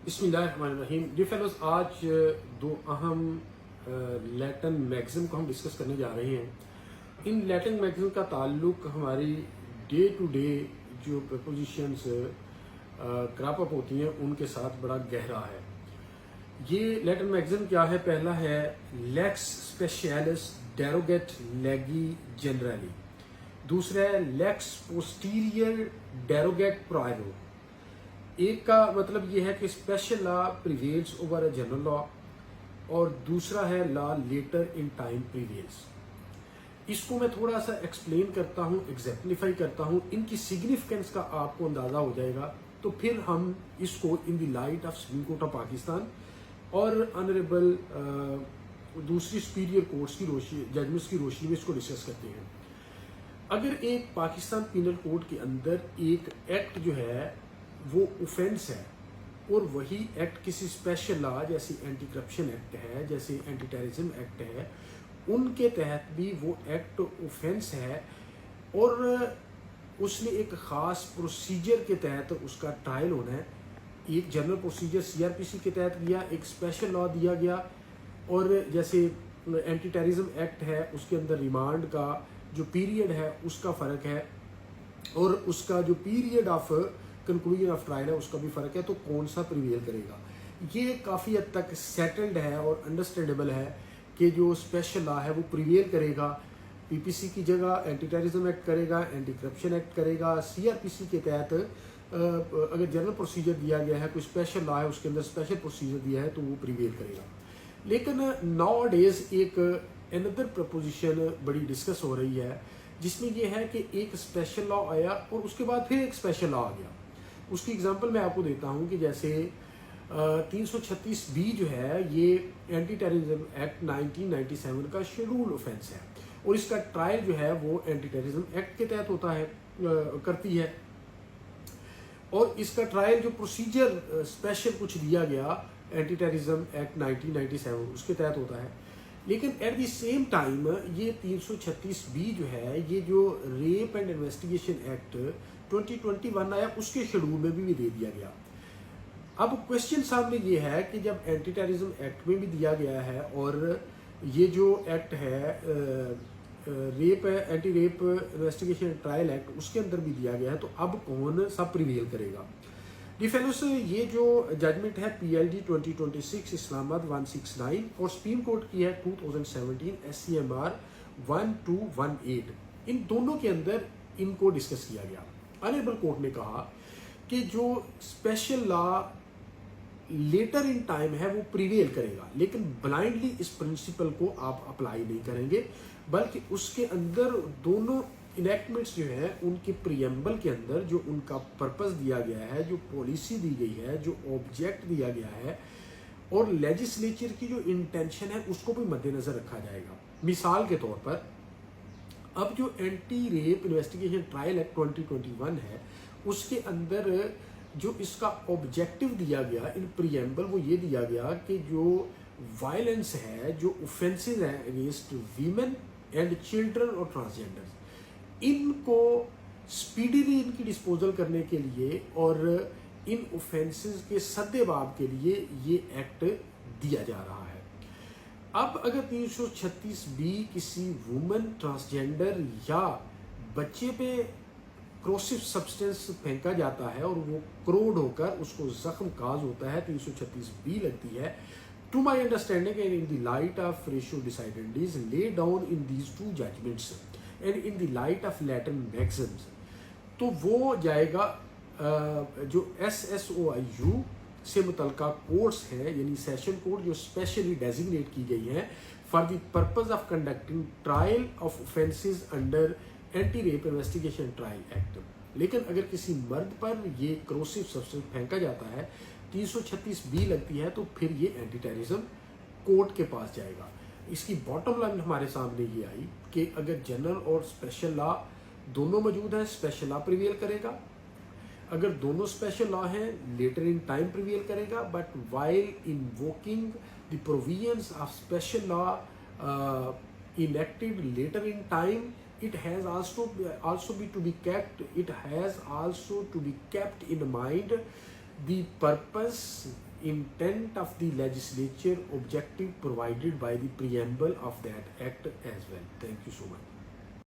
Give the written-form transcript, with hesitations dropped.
بسم اللہ الرحمن الرحیم. ڈیئر فیلوز، آج دو اہم لیٹن میگزم کو ہم ڈسکس کرنے جا رہے ہیں. ان لیٹن میگزم کا تعلق ہماری ڈے ٹو ڈے جو پرپوزیشنز کراپ اپ ہوتی ہیں ان کے ساتھ بڑا گہرا ہے. یہ لیٹن میگزم کیا ہے؟ پہلا ہے لیکس اسپیشیلس ڈیروگیٹ لیگی جنرلی. دوسرا ہے لیکس پوسٹیریئر ڈیروگیٹ پرائرو. ایک کا مطلب یہ ہے کہ special law prevails over a general law, اور دوسرا ہے law later in time prevails. اس کو میں تھوڑا سا ایکسپلین کرتا ہوں، ایگزیمپلیفائی کرتا ہوں، ان کی سگنیفیکینس کا آپ کو اندازہ ہو جائے گا. تو پھر ہم اس کو in the light of Supreme Court of Pakistan اور آنریبل دوسری سپیریئر کورٹس کی روشنی، ججمنٹس کی روشنی میں اس کو ڈسکس کرتے ہیں. اگر ایک پاکستان پینل کوڈ کے اندر ایک ایکٹ جو ہے وہ اوفینس ہے، اور وہی ایکٹ کسی اسپیشل لا جیسے اینٹی کرپشن ایکٹ ہے، جیسے اینٹی ٹیررزم ایکٹ ہے، ان کے تحت بھی وہ ایکٹ اوفینس ہے، اور اس نے ایک خاص پروسیجر کے تحت اس کا ٹرائل ہونا ہے. ایک جنرل پروسیجر CRPC کے تحت گیا، ایک اسپیشل لا دیا گیا. اور جیسے اینٹی ٹیررزم ایکٹ ہے، اس کے اندر ریمانڈ کا جو پیریڈ ہے اس کا فرق ہے، اور اس کا جو period of conclusion of trial ہے اس کا بھی فرق ہے. تو کون سا پریویل کرے گا؟ یہ کافی حد تک سیٹلڈ ہے اور انڈرسٹینڈیبل ہے کہ جو اسپیشل لا ہے وہ پریویل کرے گا. PPC کی جگہ اینٹی ٹیررزم ایکٹ کرے گا، اینٹی کرپشن ایکٹ کرے گا. CRPC کے تحت اگر جنرل پروسیجر دیا گیا ہے، کوئی اسپیشل لا ہے اس کے اندر اسپیشل پروسیجر دیا ہے، تو وہ پریویل کرے گا. لیکن ناؤ ڈیز ایک اندر پرپوزیشن بڑی ڈسکس ہو رہی ہے، جس میں یہ ہے کہ ایک اسپیشل لا آیا اور اس کے بعد پھر ایک اسپیشل لا آ گیا. اس کی اگزامپل میں آپ کو دیتا ہوں کہ جیسے 336B جو ہے یہ اینٹی ٹیررزم ایکٹ 1997 کا شیڈول اوفینس ہے، اور اس کا ٹرائل جو ہے وہ اینٹی ٹیررزم ایکٹ کے تحت ہوتا ہے، کرتی ہے. اور اس کا ٹرائل جو پروسیجر اسپیشل کچھ دیا گیا اینٹی ٹیررزم ایکٹ 1997 اس کے تحت ہوتا ہے. لیکن ایٹ دی سیم ٹائم یہ 336B جو ہے، یہ جو ریپ اینڈ انویسٹیگیشن ایکٹ 2021 آیا، اس کے شیڈول میں بھی دے دیا گیا. اب کوشچن سامنے یہ ہے کہ جب اینٹی ٹیررزم ایکٹ میں بھی دیا گیا ہے، اور یہ جو ایکٹ ہے rape anti rape investigation trial act اس کے اندر بھی دیا گیا ہے، تو اب کون سا پریویل کرے گا؟ ڈی فیلوز، یہ جو ججمنٹ ہے PLD 2026 اسلام آباد 169 اور سپریم کورٹ کی ہے 2017 SCMR 1218. ان دونوں کے اندر ان کو ڈسکس کیا گیا. آنریبل کورٹ نے کہا کہ جو special law later in time ہے وہ پریویل کرے گا، لیکن بلائنڈلی اس پرنسپل کو آپ اپلائی نہیں کریں گے، بلکہ اس کے اندر دونوں انیکٹمنٹس جو ہیں ان کے پریمبل کے اندر جو ان کا پرپس دیا گیا ہے، جو پالیسی دی گئی ہے، جو آبجیکٹ دیا گیا ہے، اور لیجسلیچر کی جو انٹینشن ہے اس کو بھی مد نظر رکھا جائے گا. مثال کے طور پر اب جو anti rape investigation trial act 2021 ہے، اس کے اندر جو اس کا آبجیکٹو دیا گیا ان پریمبل، وہ یہ دیا گیا کہ جو وائلنس ہے، جو اوفینسز ہیں اگینسٹ ویمن اینڈ چلڈرن اور ٹرانسجینڈر، ان کو سپیڈیلی ان کی ڈسپوزل کرنے کے لیے اور ان اوفینسز کے سد باب کے لیے یہ ایکٹ دیا جا رہا ہے. اب اگر 336B کسی وومن، ٹرانسجینڈر یا بچے پہ کروسو سبسٹنس پھینکا جاتا ہے اور وہ کروڈ ہو کر اس کو زخم کاز ہوتا ہے، 336B لگتی ہے. To my understanding and in the light of ratio decidendi lay down in these two judgements and in the light of Latin maxims, تو وہ جائے گا جو SSOIU سے متعلقہ کورٹس ہیں، یعنی سیشن کورٹ جو اسپیشلی ڈیزگنیٹ کی گئی ہیں for the purpose of conducting trial of offences under anti rape investigation trial act. لیکن اگر کسی مرد پر یہ کروسو سبسٹنس پھینکا جاتا ہے، 336B لگتی ہے، تو پھر یہ اینٹی ٹیررزم کورٹ کے پاس جائے گا. اس کی باٹم لائن ہمارے سامنے یہ آئی کہ اگر جنرل اور اسپیشل لا دونوں موجود ہیں، اسپیشل لا پریویل کرے گا. اگر دونوں اسپیشل لا ہیں، لیٹر ان ٹائم پریویل کرے گا. But while invoking the provisions of special law enacted later in time, it has also be kept in mind the purpose intent of the legislature objective provided by the preamble of that act as well. Thank you so much.